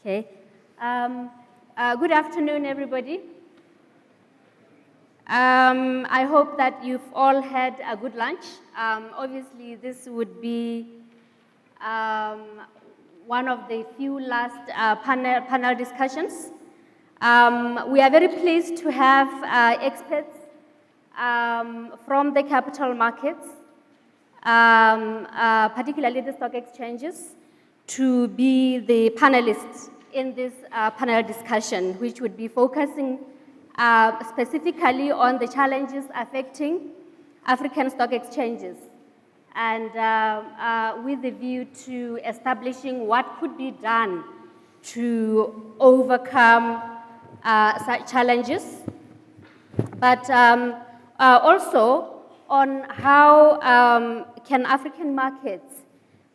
Okay. Good afternoon, everybody. I hope that you've all had a good lunch. Obviously, this would be one of the few last panel discussions. We are very pleased to have experts from the capital markets, particularly the stock exchanges, to be the panelists in this panel discussion, which would be focusing specifically on the challenges affecting African stock exchanges, and with a view to establishing what could be done to overcome such challenges, but also on how can African markets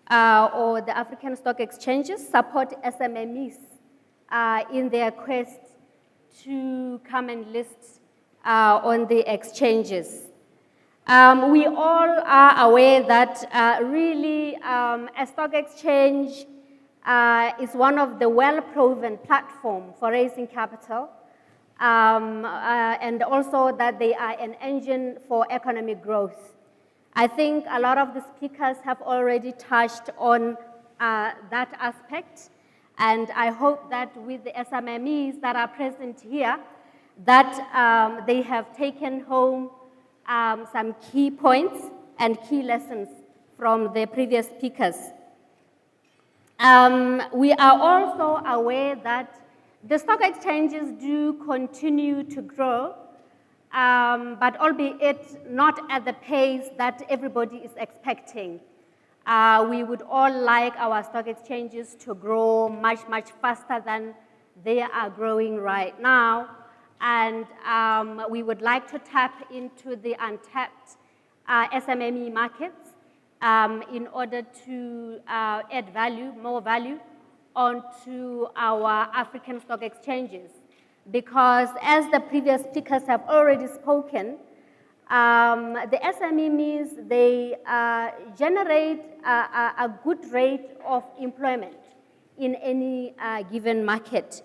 or the African stock exchanges support SMMEs in their quest to come and list on the exchanges. We all are aware that really a stock exchange is one of the well-proven platforms for raising capital, and also that they are an engine for economic growth. I think a lot of the speakers have already touched on that aspect, and I hope that with the SMMEs that are present here, that they have taken home some key points and key lessons from the previous speakers. We are also aware that the stock exchanges do continue to grow, but albeit not at the pace that everybody is expecting. We would all like our stock exchanges to grow much, much faster than they are growing right now. And we would like to tap into the untapped SMME markets in order to add value, more value, onto our African stock exchanges. Because as the previous speakers have already spoken, the SMEs, they generate a good rate of employment in any given market,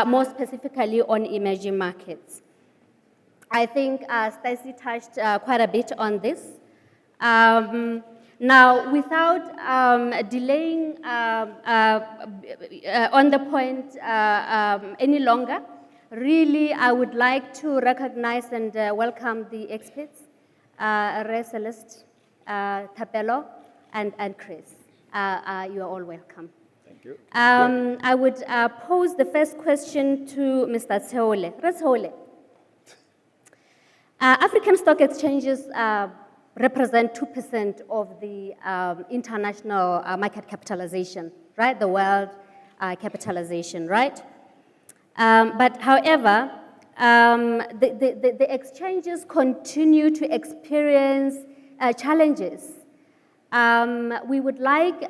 more specifically on emerging markets. I think Stacey touched quite a bit on this. Now, without delaying on the point any longer, really, I would like to recognize and welcome the experts, Ray Celeste, Thapelo, and Chris. You are all welcome. Thank you. I would pose the first question to Mr. Tseole. Tseole. African stock exchanges represent 2% of the international market capitalization, right? The world capitalization, right? But however, the exchanges continue to experience challenges. We would like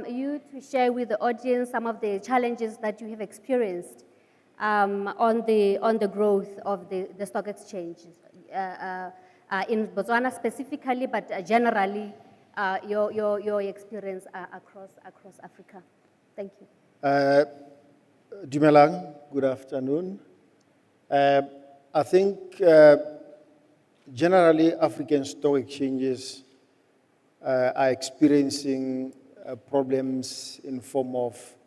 you to share with the audience some of the challenges that you have experienced on the growth of the stock exchanges in Botswana specifically, but generally your experience across Africa. Thank you. Dumelang, good afternoon. I think generally African stock exchanges are experiencing problems in form of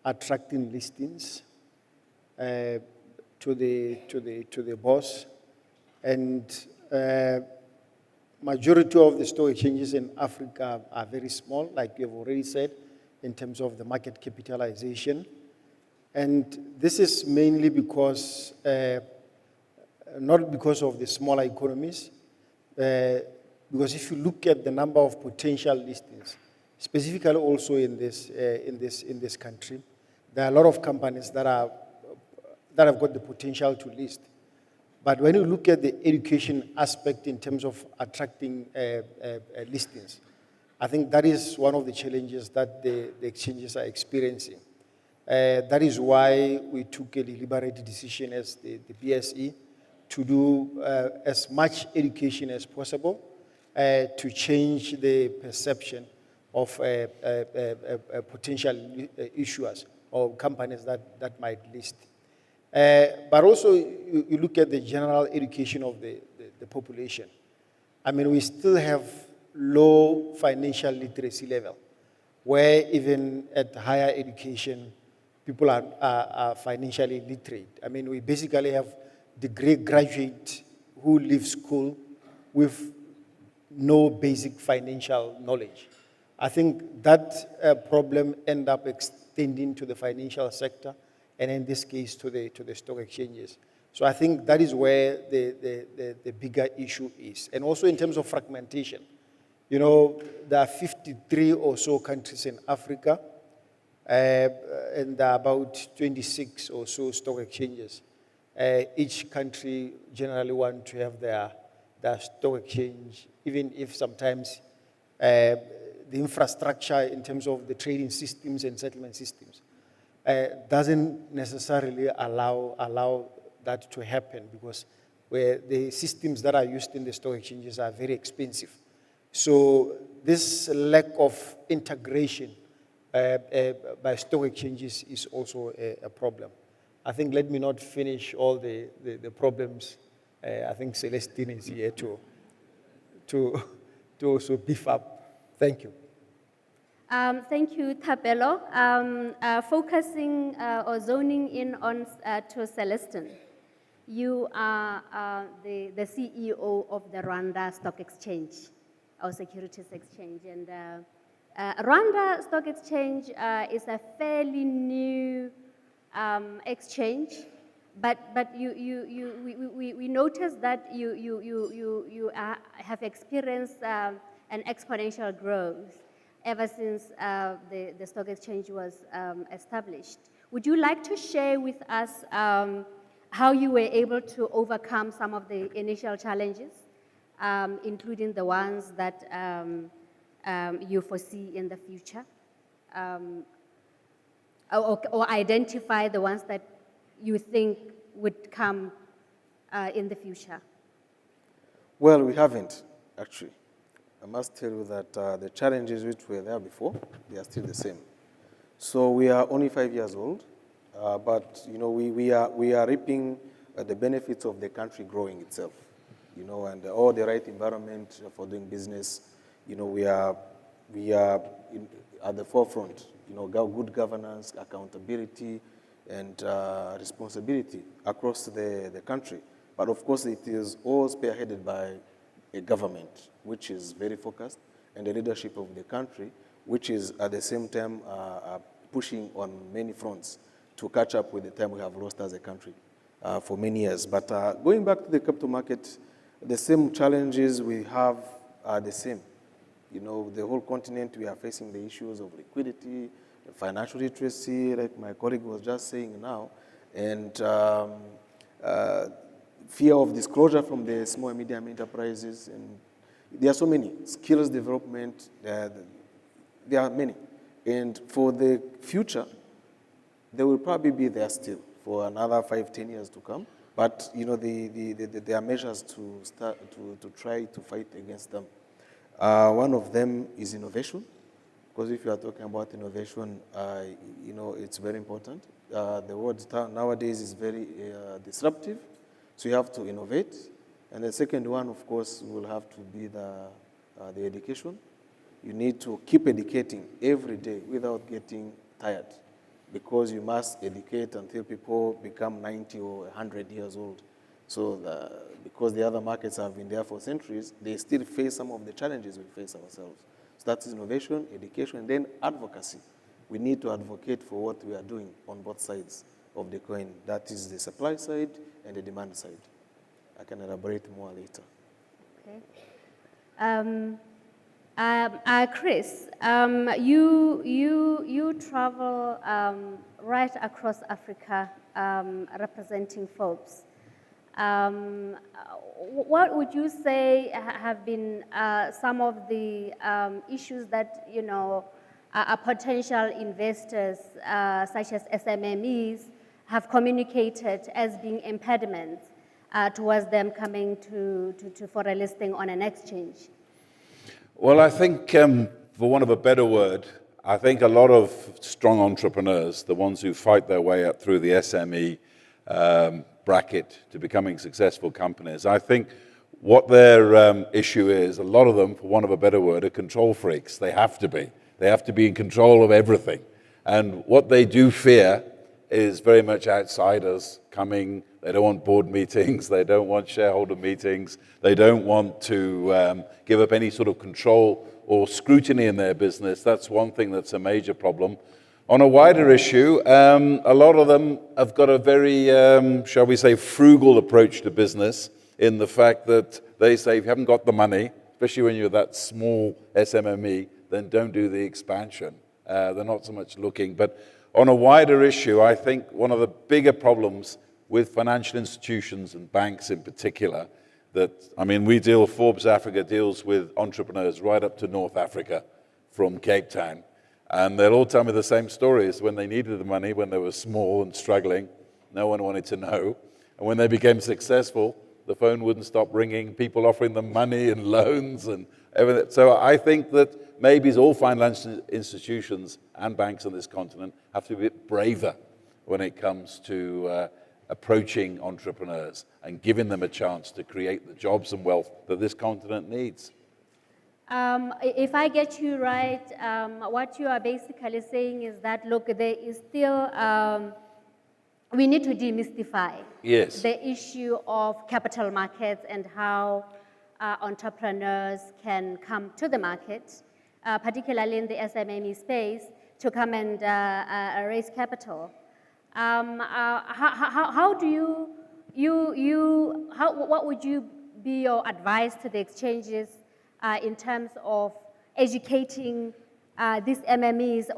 attracting listings to the bourse, and majority of the stock exchanges in Africa are very small, like you have already said, in terms of the market capitalization. And this is mainly because, not because of the smaller economies, because if you look at the number of potential listings, specifically also in this country, there are a lot of companies that have got the potential to list. But when you look at the education aspect in terms of attracting listings, I think that is one of the challenges that the exchanges are experiencing. That is why we took a deliberate decision as the BSE to do as much education as possible to change the perception of potential issuers or companies that might list. But also, you look at the general education of the population. I mean, we still have low financial literacy level, where even at higher education, people are financially literate. I mean, we basically have degree graduates who leave school with no basic financial knowledge. I think that problem end up extending to the financial sector, and in this case to the stock exchanges. So I think that is where the bigger issue is. And also in terms of fragmentation, you know, there are 53 or so countries in Africa, and there are about 26 or so stock exchanges. Each country generally want to have their stock exchange, even if sometimes the infrastructure in terms of the trading systems and settlement systems doesn't necessarily allow that to happen, because where the systems that are used in the stock exchanges are very expensive. So this lack of integration by stock exchanges is also a problem. I think, let me not finish all the problems. I think Celestine is here to also beef up. Thank you. Thank you, Thapelo. Focusing or zoning in on to Celestine. You are the CEO of the Rwanda Stock Exchange, or Securities Exchange. And Rwanda Stock Exchange is a fairly new exchange, but we noticed that you have experienced an exponential growth ever since the stock exchange was established. Would you like to share with us how you were able to overcome some of the initial challenges, including the ones that you foresee in the future, or identify the ones that you think would come in the future? Well, we haven't, actually. I must tell you that the challenges which were there before, they are still the same. So we are only 5 years old, but you know, we are reaping the benefits of the country growing itself, you know, and all the right environment for doing business. You know, we are at the forefront. You know, good governance, accountability, and responsibility across the country. But of course, it is all spearheaded by a government which is very focused, and the leadership of the country, which is at the same time pushing on many fronts to catch up with the time we have lost as a country for many years. But going back to the capital market, the same challenges we have are the same. You know, the whole continent, we are facing the issues of liquidity, financial literacy, like my colleague was just saying now, and fear of disclosure from the small and medium enterprises, and there are so many. Skills development, there are many. And for the future, they will probably be there still for another 5-10 years to come. But you know, there are measures to try to fight against them. One of them is innovation, because if you are talking about innovation, you know, it's very important. The world nowadays is very disruptive, so you have to innovate. And the second one, of course, will have to be the education. You need to keep educating every day without getting tired, because you must educate until people become 90 or 100 years old. So because the other markets have been there for centuries, they still face some of the challenges we face ourselves. So that is innovation, education, and then advocacy. We need to advocate for what we are doing on both sides of the coin. That is the supply side and the demand side. I can elaborate more later. Okay. Chris, you travel right across Africa representing Forbes. What would you say have been some of the issues that, you know, potential investors such as SMMEs have communicated as being impediments towards them coming for a listing on an exchange? Well, I think, for want of a better word, I think a lot of strong entrepreneurs, the ones who fight their way up through the SME bracket to becoming successful companies, I think what their issue is, a lot of them, for want of a better word, are control freaks. They have to be. They have to be in control of everything. And what they do fear is very much outsiders coming. They don't want board meetings. They don't want shareholder meetings. They don't want to give up any sort of control or scrutiny in their business. That's one thing that's a major problem. On a wider issue, a lot of them have got a very, shall we say, frugal approach to business, in the fact that they say, if you haven't got the money, especially when you're that small SMME, then don't do the expansion. They're not so much looking. But on a wider issue, I think one of the bigger problems with financial institutions and banks in particular, Forbes Africa deals with entrepreneurs right up to North Africa from Cape Town. And they'll all tell me the same stories. When they needed the money, when they were small and struggling, no one wanted to know. And when they became successful, the phone wouldn't stop ringing, people offering them money and loans and everything. So I think that maybe all financial institutions and banks on this continent have to be a bit braver when it comes to approaching entrepreneurs and giving them a chance to create the jobs and wealth that this continent needs. If I get you right, what you are basically saying is that, look, there is still, we need to demystify the issue of capital markets and how entrepreneurs can come to the market, particularly in the SMME space, to come and raise capital. How do what would you be your advice to the exchanges in terms of educating these MMEs?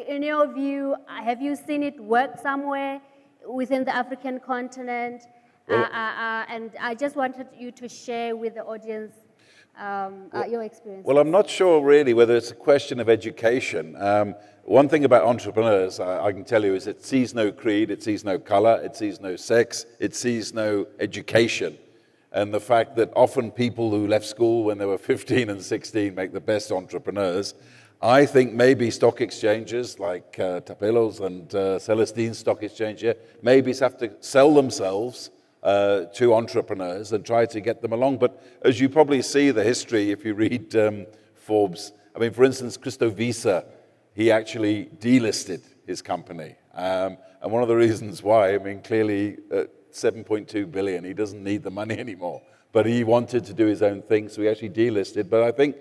In your view, have you seen it work somewhere within the African continent? And I just wanted you to share with the audience your experience. Well, I'm not sure really whether it's a question of education. One thing about entrepreneurs, I can tell you, is it sees no creed, it sees no color, it sees no sex, it sees no education. And the fact that often people who left school when they were 15 and 16 make the best entrepreneurs, I think maybe stock exchanges like Tapelos and Celestine Stock Exchange here, maybe have to sell themselves to entrepreneurs and try to get them along. But as you probably see the history, if you read Forbes, for instance, Christo Wiese, he actually delisted his company. And one of the reasons why, clearly at 7.2 billion, he doesn't need the money anymore. But he wanted to do his own thing, so he actually delisted. But I think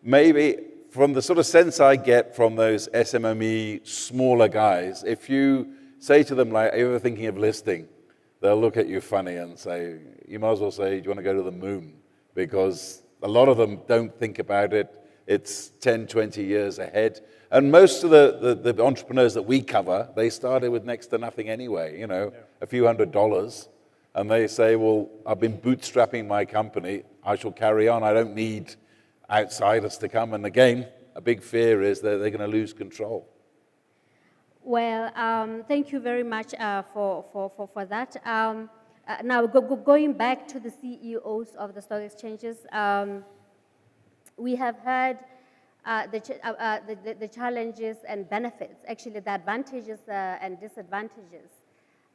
maybe from the sort of sense I get from those SMME smaller guys, if you say to them, like, are you ever thinking of listing? They'll look at you funny and say, you might as well say, do you want to go to the moon? Because a lot of them don't think about it. It's 10, 20 years ahead. And most of the entrepreneurs that we cover, they started with next to nothing anyway, a few $100s. And they say, well, I've been bootstrapping my company. I shall carry on. I don't need outsiders to come. And again, a big fear is that they're going to lose control. Well, thank you very much for that. Now, going back to the CEOs of the stock exchanges, we have heard the challenges and benefits, actually the advantages and disadvantages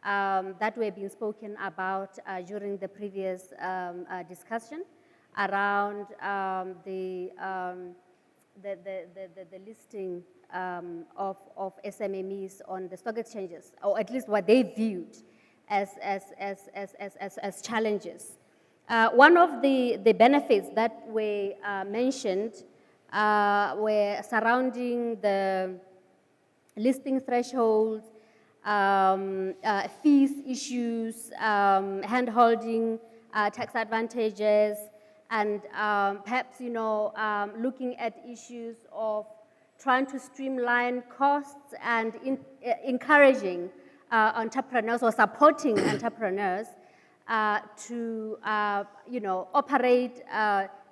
that were being spoken about during the previous discussion around the listing of SMMEs on the stock exchanges, or at least what they viewed as challenges. One of the benefits that were mentioned were surrounding the listing thresholds, fees issues, hand-holding tax advantages, and perhaps, looking at issues of trying to streamline costs and encouraging entrepreneurs or supporting entrepreneurs to, operate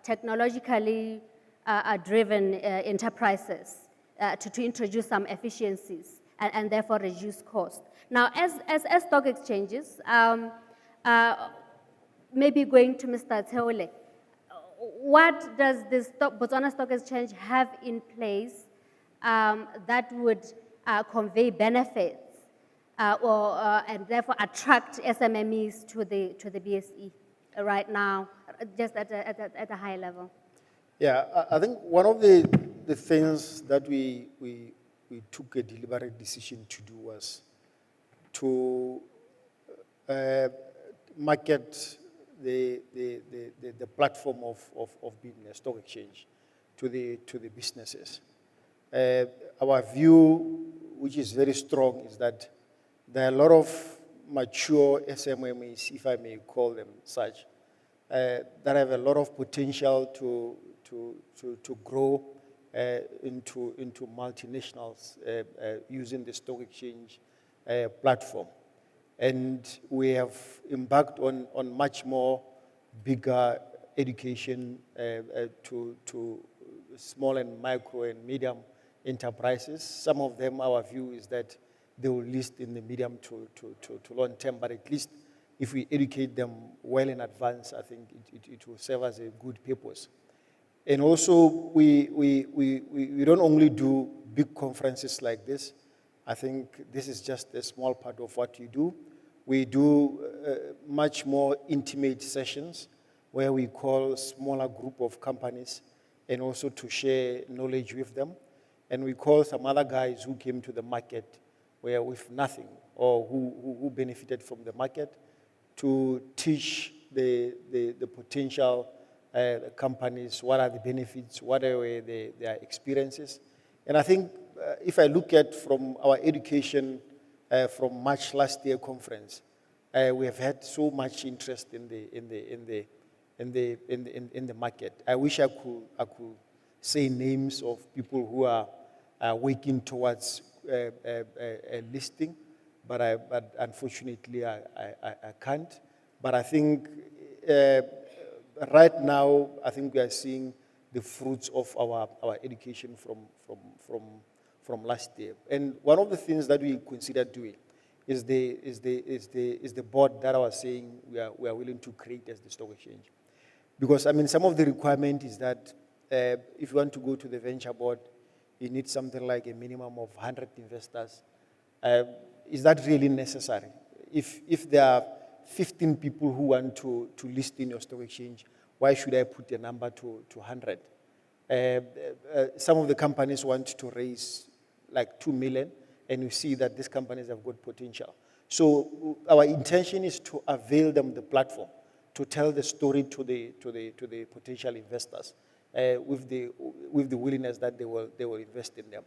technologically driven enterprises to introduce some efficiencies and therefore reduce cost. Now, as stock exchanges, maybe going to Mr. Theole, what does the Botswana Stock Exchange have in place that would convey benefits and therefore attract SMMEs to the BSE right now, just at a high level? Yeah, I think one of the things that we took a deliberate decision to do was to market the platform of being a stock exchange to the businesses. Our view, which is very strong, is that there are a lot of mature SMMEs, if I may call them such, that have a lot of potential to grow into multinationals using the stock exchange platform. And we have embarked on much more bigger education to small and micro and medium enterprises. Some of them, our view is that they will list in the medium to long term, but at least if we educate them well in advance, I think it will serve as a good purpose. And also, we don't only do big conferences like this. I think this is just a small part of what you do. We do much more intimate sessions where we call smaller group of companies and also to share knowledge with them. And we call some other guys who came to the market where with nothing or who benefited from the market to teach the potential companies, what are the benefits, what are their experiences. And I think if I look at from our education from March last year conference, we have had so much interest in the market. I wish I could say names of people who are working towards a listing, but unfortunately I can't. But I think right now, I think we are seeing the fruits of our education from last year. And one of the things that we consider doing is the board that I was saying we are willing to create as the stock exchange. Because, I mean, some of the requirement is that if you want to go to the venture board, you need something like a minimum of 100 investors. Is that really necessary? If there are 15 people who want to list in your stock exchange, why should I put a number to 100? Some of the companies want to raise like 2 million, and you see that these companies have good potential. So our intention is to avail them the platform to tell the story to the potential investors with the willingness that they will invest in them.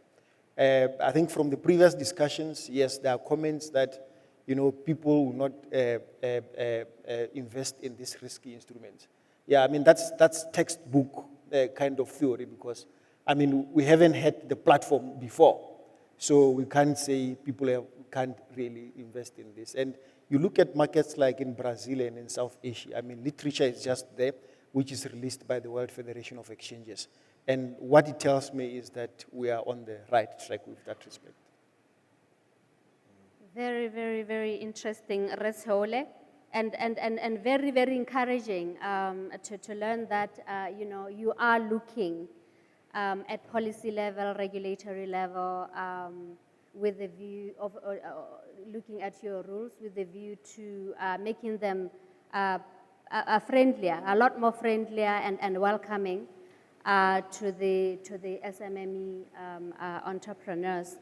I think from the previous discussions, yes, there are comments that people will not invest in these risky instruments. Yeah, I mean that's textbook kind of theory because I mean we haven't had the platform before, so we can't say people can't really invest in this. And you look at markets like in Brazil and in South Asia. I mean literature is just there, which is released by the World Federation of Exchanges. And what it tells me is that we are on the right track with that respect. Very, very, very interesting, Resole, and very, very encouraging to learn that you are looking at policy level, regulatory level, with the view of looking at your rules with the view to making them friendlier, a lot more friendlier and welcoming to the SMME entrepreneurs.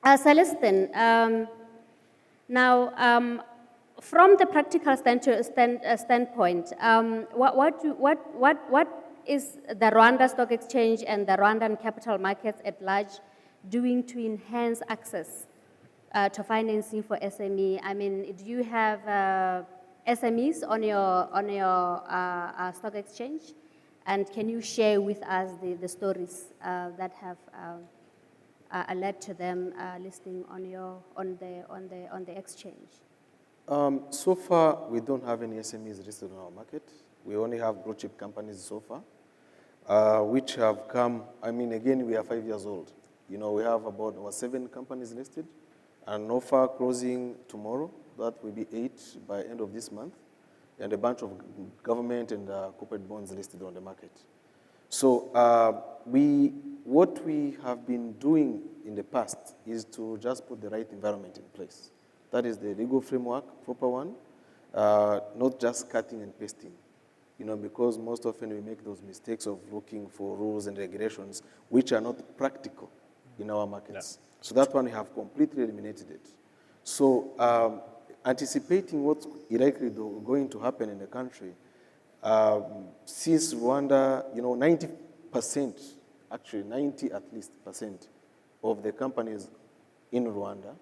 Celestine, now from the practical standpoint, what is the Rwanda Stock Exchange and the Rwandan capital markets at large doing to enhance access to financing for SME? I mean, do you have SMEs on your stock exchange? And can you share with us the stories that have led to them listing on the exchange? So far, we don't have any SMEs listed on our market. We only have blue chip companies so far, which have come. I mean, again, we are 5 years old. We have about 7 companies listed, and NOFA closing tomorrow. That will be 8 by end of this month, and a bunch of government and corporate bonds listed on the market. So what we have been doing in the past is to just put the right environment in place. That is the legal framework, proper one, not just cutting and pasting. Because most often we make those mistakes of looking for rules and regulations which are not practical in our markets. Yeah. So that one we have completely eliminated it. So anticipating what's likely going to happen in the country, since Rwanda, 90%, actually 90 at least percent of the companies in Rwanda,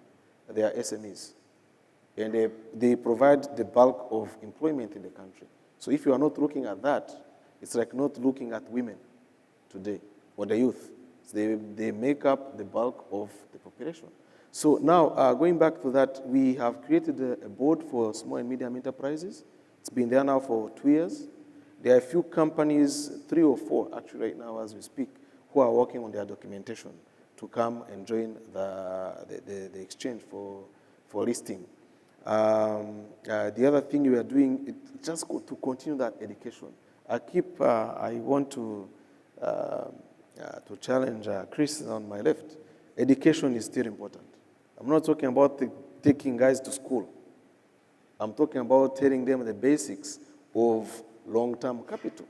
they are SMEs. And they provide the bulk of employment in the country. So if you are not looking at that, it's like not looking at women today or the youth. So they make up the bulk of the population. So now, going back to that, we have created a board for small and medium enterprises. It's been there now for 2 years. There are a few companies, 3 or 4 actually right now as we speak, who are working on their documentation to come and join the exchange for listing. The other thing we are doing is just to continue that education. I want to challenge Chris on my left. Education is still important. I'm not talking about taking guys to school. I'm talking about telling them the basics of long-term capital.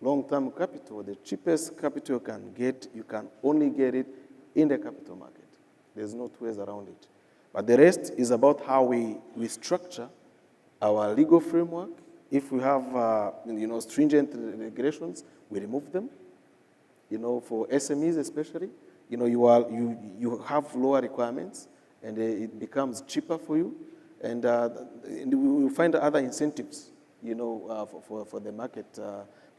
Long-term capital, the cheapest capital you can get, you can only get it in the capital market. There's no two ways around it. But the rest is about how we structure our legal framework. If we have stringent regulations, we remove them. For SMEs especially, you have lower requirements, and it becomes cheaper for you, and we will find other incentives, for the market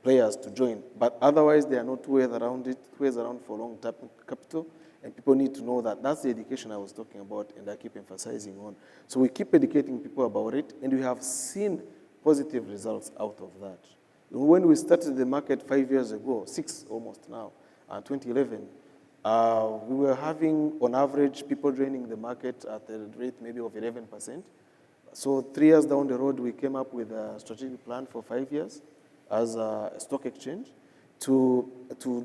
players to join. But otherwise, there are no two ways around it. Two ways around for long-term capital. And people need to know that that's the education I was talking about, and I keep emphasizing on. So we keep educating people about it, and we have seen positive results out of that. When we started the market 5 years ago, 6 almost now, 2011, we were having, on average, people joining the market at a rate maybe of 11%. So 3 years down the road, we came up with a strategic plan for 5 years as a stock exchange, to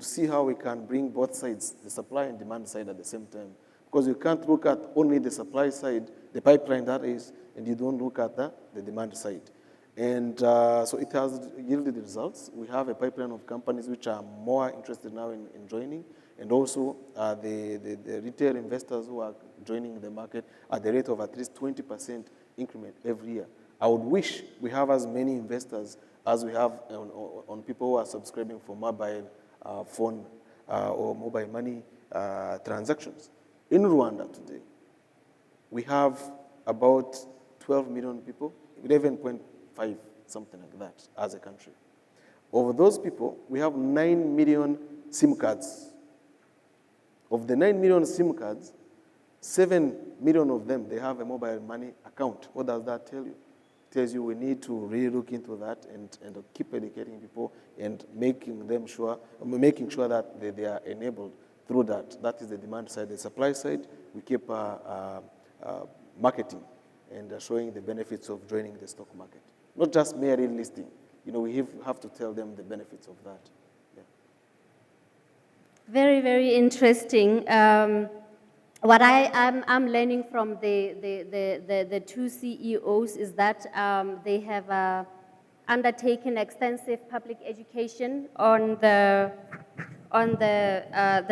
see how we can bring both sides, the supply and demand side at the same time. Because you can't look at only the supply side, the pipeline that is, and you don't look at the demand side. And so it has yielded results. We have a pipeline of companies which are more interested now in joining, and also the retail investors who are joining the market at the rate of at least 20% increment every year. I would wish we have as many investors as we have on people who are subscribing for mobile phone or mobile money transactions. In Rwanda today, we have about 12 million people, 11.5, something like that, as a country. Of those people, we have 9 million SIM cards. Of the 9 million SIM cards, 7 million of them, they have a mobile money account. What does that tell you? Tells you we need to really look into that and keep educating people and making sure that they are enabled through that. That is the demand side. The supply side, we keep marketing and showing the benefits of joining the stock market. Not just merely listing. We have to tell them the benefits of that. Yeah. Very, very interesting. What I'm learning from the two CEOs is that they have undertaken extensive public education on the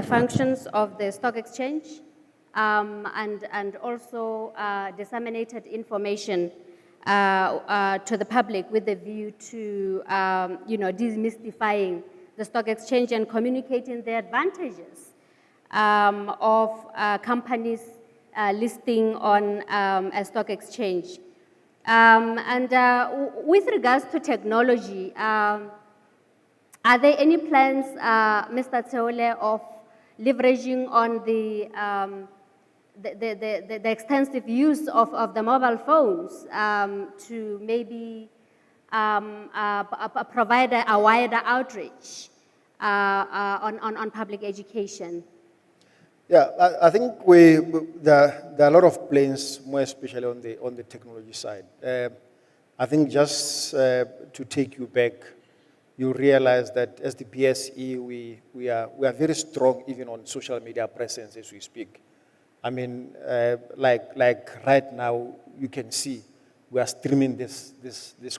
functions of the stock exchange, and also disseminated information to the public with a view to demystifying the stock exchange and communicating the advantages of companies listing on a stock exchange. With regards to technology, are there any plans, Mr. Tseole, of leveraging on the extensive use of the mobile phones to maybe provide a wider outreach on public education? Yeah, I think there are a lot of plans, more especially on the technology side. I think just to take you back, you realize that as the PSE, we are very strong even on social media presence as we speak. I mean, like right now, you can see we are streaming this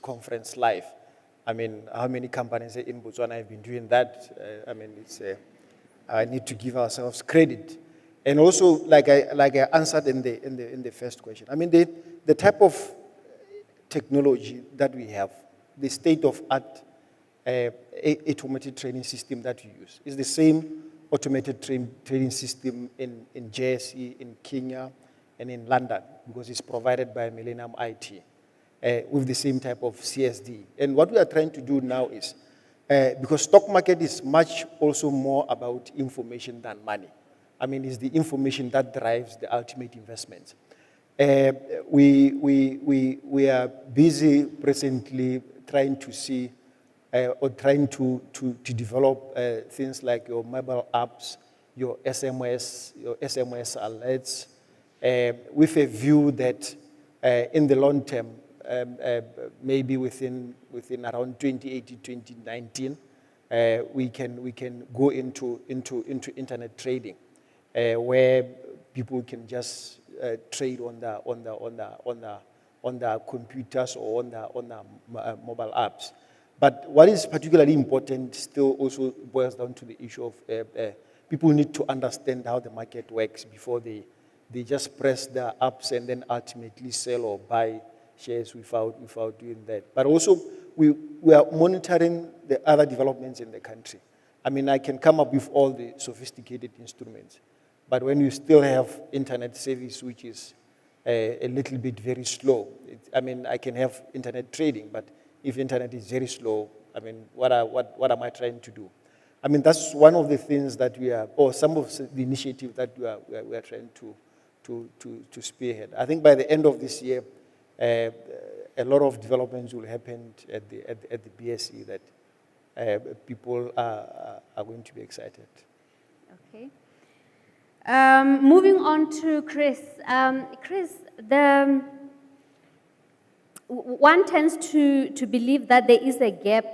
conference live. I mean, how many companies in Botswana have been doing that? I mean, I need to give ourselves credit. And also, like I answered in the first question, I mean, the type of technology that we have, the state-of-art automated training system that we use is the same automated training system in JSE, in Kenya, and in London, because it's provided by Millennium IT with the same type of CSD. And what we are trying to do now is, because stock market is much also more about information than money. I mean, it's the information that drives the ultimate investment. We are busy presently trying to see or trying to develop things like your mobile apps, your SMS alerts, with a view that in the long term, maybe within around 2018, 2019, we can go into internet trading, where people can just trade on the computers or on the mobile apps. But what is particularly important still also boils down to the issue of people need to understand how the market works before they just press the apps and then ultimately sell or buy shares without doing that. But also, we are monitoring the other developments in the country. I mean, I can come up with all the sophisticated instruments, but when you still have internet service, which is a little bit very slow, I mean, I can have internet trading, but if internet is very slow, I mean, what am I trying to do? I mean, that's one of the things that we are, or some of the initiatives that we are trying to spearhead. I think by the end of this year, a lot of developments will happen at the BSE that people are going to be excited. Okay. Moving on to Chris. Chris, one tends to believe that there is a gap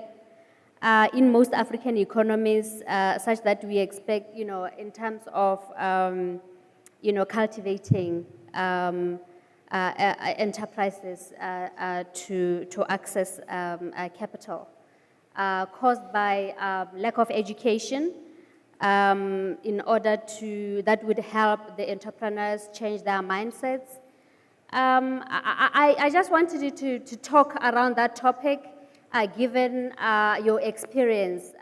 in most African economies, such that we expect, in terms of, cultivating enterprises to access capital, caused by lack of education. That would help the entrepreneurs change their mindsets. I just wanted you to talk around that topic, given your experience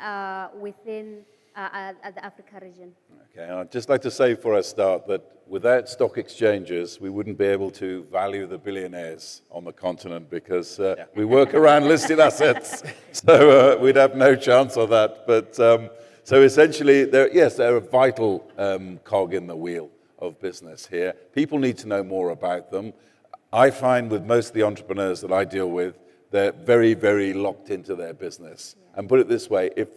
within the Africa region. Okay, I'd just like to say before I start that without stock exchanges, we wouldn't be able to value the billionaires on the continent, because we work around listed assets, so we'd have no chance of that. But so essentially, they're a vital cog in the wheel of business here. People need to know more about them. I find with most of the entrepreneurs that I deal with, they're very, very locked into their business. Yeah. And put it this way, if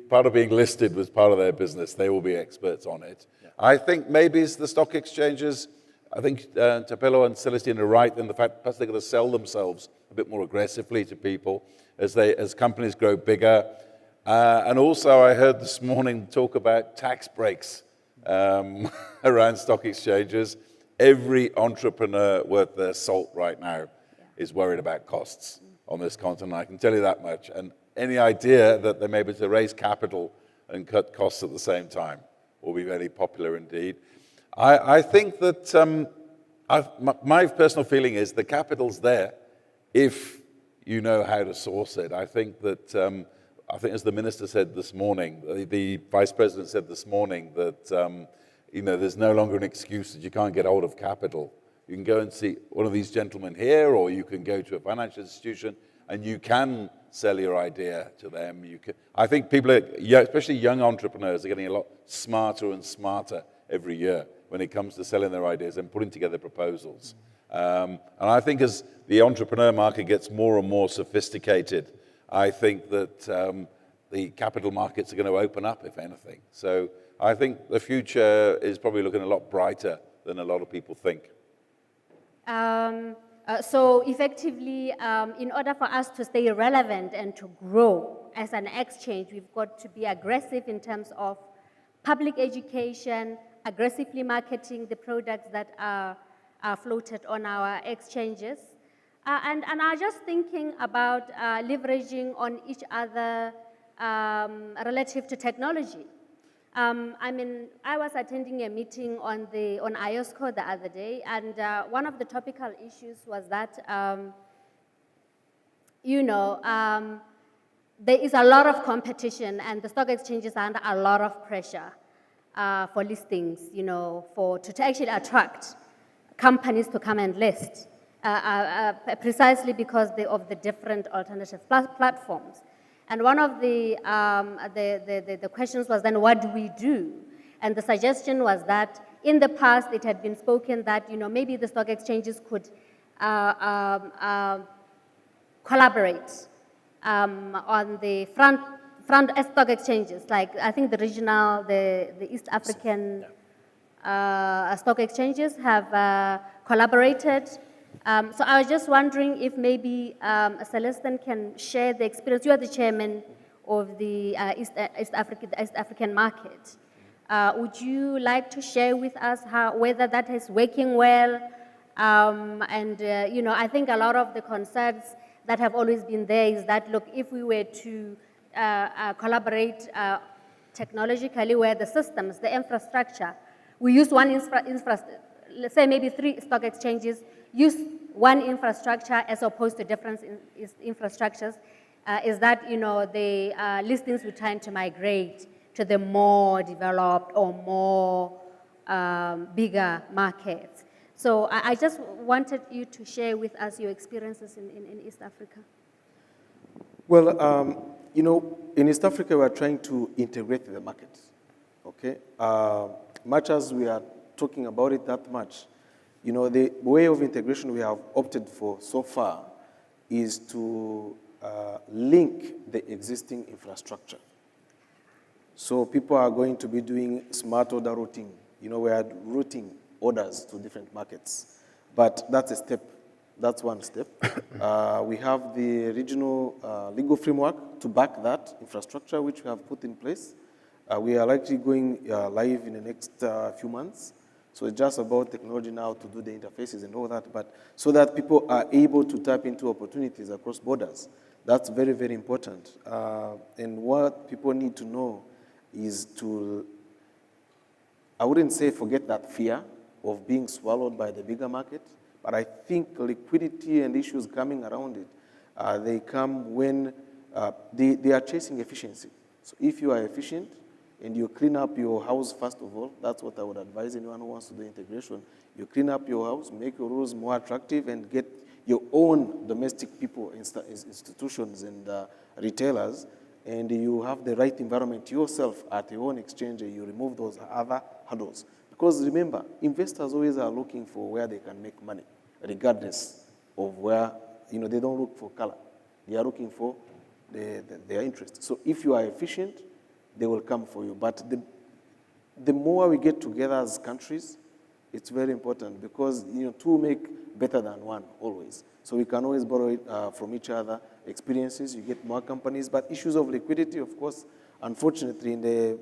part of being listed was part of their business, they will be experts on it. Yeah. I think maybe it's the stock exchanges. I think Thapelo and Celestine are right in the fact perhaps they're going to sell themselves a bit more aggressively to people as companies grow bigger. And also I heard this morning talk about tax breaks around stock exchanges. Every entrepreneur worth their salt right now is worried about costs on this continent. I can tell you that much. And any idea that they may be able to raise capital and cut costs at the same time will be very popular indeed. I think that my personal feeling is the capital's there if you know how to source it. I think that, as the minister said this morning, the vice president said this morning that there's no longer an excuse that you can't get hold of capital. You can go and see one of these gentlemen here, or you can go to a financial institution and you can sell your idea to them. I think people, especially young entrepreneurs, are getting a lot smarter and smarter every year when it comes to selling their ideas and putting together proposals. And I think as the entrepreneur market gets more and more sophisticated, I think that the capital markets are going to open up, if anything. So I think the future is probably looking a lot brighter than a lot of people think. So effectively, in order for us to stay relevant and to grow, as an exchange, we've got to be aggressive in terms of public education, aggressively marketing the products that are floated on our exchanges. And I'm just thinking about leveraging on each other relative to technology. I mean, I was attending a meeting on IOSCO the other day, and one of the topical issues was that, there is a lot of competition, and the stock exchanges are under a lot of pressure for listings, to actually attract companies to come and list, precisely because of the different alternative platforms. And one of the questions was then, what do we do? And the suggestion was that in the past it had been spoken that maybe the stock exchanges could collaborate on the front stock exchanges, like I think the regional, the East African stock exchanges have collaborated. So I was just wondering if maybe Celestine can share the experience. You are the chairman of the East African market. Would you like to share with us whether that is working well? I think a lot of the concerns that have always been there is that, look, if we were to collaborate technologically, where the systems, the infrastructure, we use one infrastructure, let's say maybe 3 stock exchanges, use one infrastructure as opposed to different infrastructures, is that, the listings would tend to migrate to the more developed or more bigger markets. So I just wanted you to share with us your experiences in East Africa. Well, in East Africa, we are trying to integrate the market, okay? Much as we are talking about it that much, the way of integration we have opted for so far is to link the existing infrastructure. So people are going to be doing smart order routing. We are routing orders to different markets. But that's a step. That's one step. We have the regional legal framework to back that infrastructure, which we have put in place. We are likely going live in the next few months. So it's just about technology now to do the interfaces and all that, but so that people are able to tap into opportunities across borders. That's very, very important. And what people need to know is to, I wouldn't say forget that fear of being swallowed by the bigger market, but I think liquidity and issues coming around it, they come when they are chasing efficiency. So if you are efficient and you clean up your house, first of all, that's what I would advise anyone who wants to do integration. You clean up your house, make your rules more attractive, and get your own domestic people, institutions, and retailers, and you have the right environment yourself at your own exchange, and you remove those other hurdles. Because remember, investors always are looking for where they can make money, regardless of where, they don't look for color. They are looking for their interest. So if you are efficient, they will come for you. But the more we get together as countries, it's very important because, two make better than one always. So we can always borrow it from each other, experiences, you get more companies. But issues of liquidity, of course, unfortunately, in the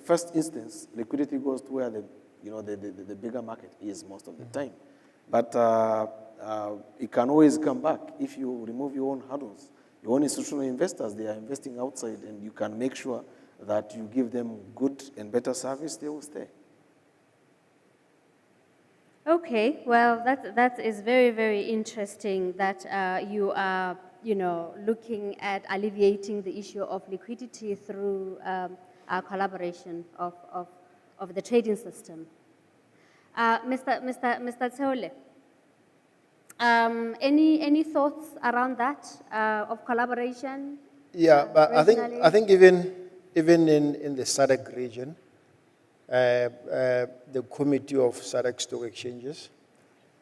first instance, liquidity goes to where the bigger market is most of the time. But it can always come back if you remove your own hurdles. Your own institutional investors, they are investing outside, and you can make sure that you give them good and better service, they will stay. Okay, well, that is very, very interesting that you are, looking at alleviating the issue of liquidity through our collaboration of the trading system. Mr. Tseole, any thoughts around that of collaboration? Yeah, but I think even in the SADC region, the Committee of SADC Stock Exchanges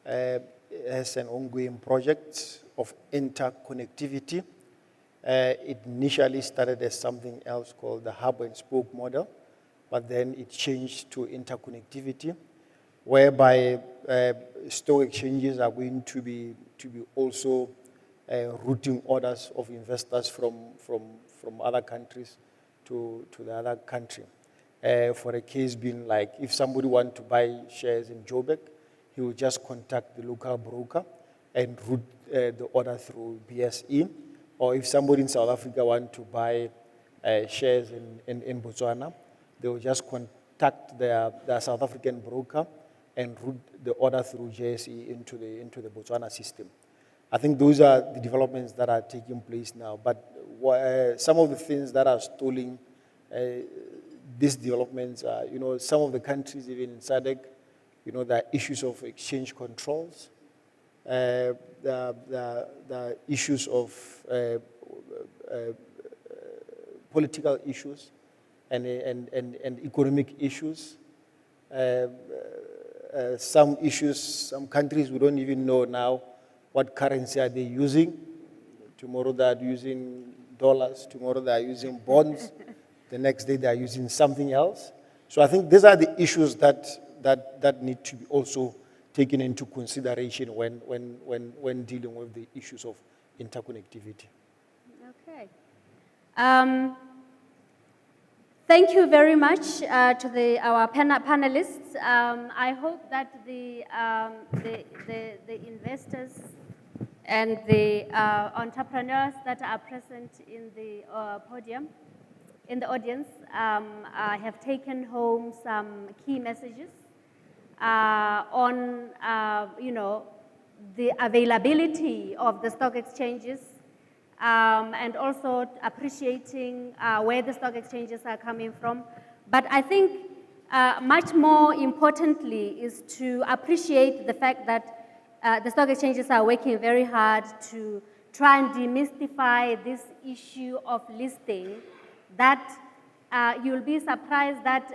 has an ongoing project of interconnectivity. It initially started as something else called the hub and spoke model, but then it changed to interconnectivity, whereby stock exchanges are going to be also routing orders of investors from other countries to the other country. For a case being like, if somebody wants to buy shares in Joburg, he will just contact the local broker and route the order through BSE. Or if somebody in South Africa wants to buy shares in Botswana, they will just contact their South African broker and route the order through JSE into the Botswana system. I think those are the developments that are taking place now. But some of the things that are stalling these developments are, some of the countries, even in SADC, there are issues of exchange controls. There are issues of political issues and economic issues. Some issues, some countries, we don't even know now what currency are they using. Tomorrow they are using dollars, tomorrow they are using bonds, the next day they are using something else. So I think these are the issues that need to be also taken into consideration when dealing with the issues of interconnectivity. Okay. Thank you very much to our panelists. I hope that the investors and the entrepreneurs that are present in the podium, in the audience, have taken home some key messages on, the availability of the stock exchanges, and also appreciating where the stock exchanges are coming from. But I think much more importantly is to appreciate the fact that the stock exchanges are working very hard to try and demystify this issue of listing, that you'll be surprised that,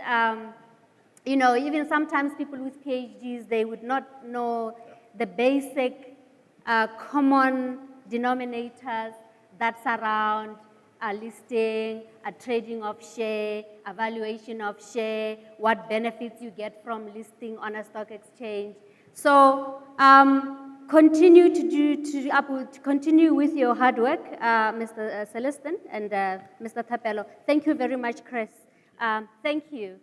even sometimes people with PhDs, they would not know the basic common denominators that surround a listing, a trading of share, a valuation of share, what benefits you get from listing on a stock exchange. So continue continue with your hard work, Mr. Celestin and Mr. Thapelo. Thank you very much, Chris. Thank you.